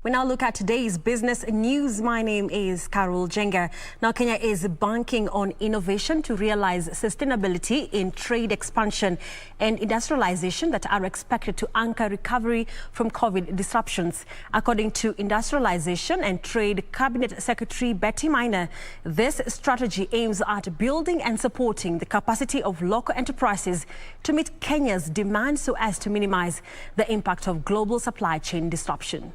We now look at today's business news. My name is Carol Jenga. Now, Kenya is banking on innovation to realize sustainability in trade expansion and industrialization that are expected to anchor recovery from COVID disruptions. According to Industrialization and Trade Cabinet Secretary Betty Maina, this strategy aims at building and supporting the capacity of local enterprises to meet Kenya's demand so as to minimize the impact of global supply chain disruption.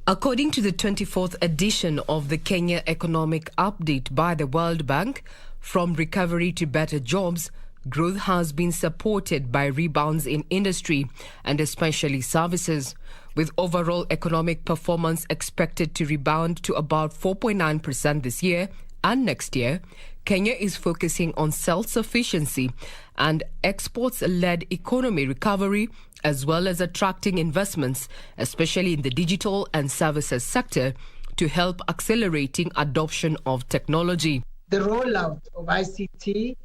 According to the 24th edition of the Kenya Economic Update by the World Bank, from recovery to better jobs, growth has been supported by rebounds in industry and especially services, with overall economic performance expected to rebound to about 4.9% this year and next year. Kenya is focusing on self-sufficiency and exports-led economy recovery, as well as attracting investments, especially in the digital and services sector, to help accelerating adoption of technology. The rollout of ICT,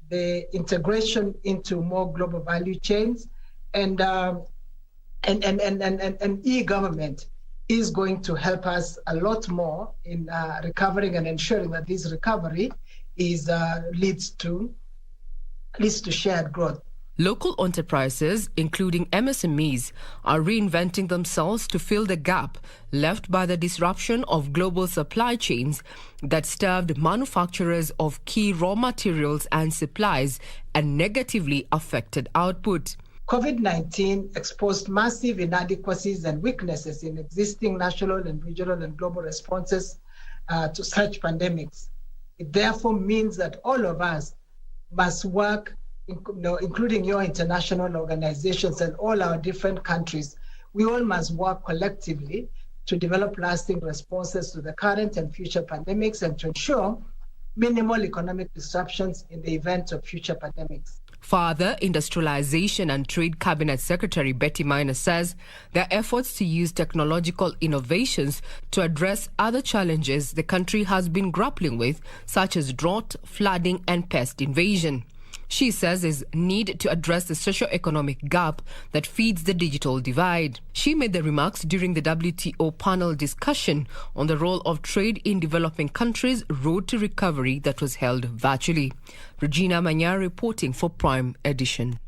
the integration into more global value chains, and e-government is going to help us a lot more in recovering and ensuring that this recovery is leads to shared growth. Local enterprises, including MSMEs, are reinventing themselves to fill the gap left by the disruption of global supply chains that starved manufacturers of key raw materials and supplies and negatively affected output. COVID-19 exposed massive inadequacies and weaknesses in existing national and regional and global responses to such pandemics. It therefore means that all of us must work, including your international organizations and all our different countries. We all must work collectively to develop lasting responses to the current and future pandemics and to ensure minimal economic disruptions in the event of future pandemics. Further, Industrialization and Trade Cabinet Secretary Betty Maina says there are efforts to use technological innovations to address other challenges the country has been grappling with, such as drought, flooding and pest invasion. She says there's need to address the socio-economic gap that feeds the digital divide. She made the remarks during the WTO panel discussion on the role of trade in developing countries' road to recovery that was held virtually. Regina Maina reporting for Prime Edition.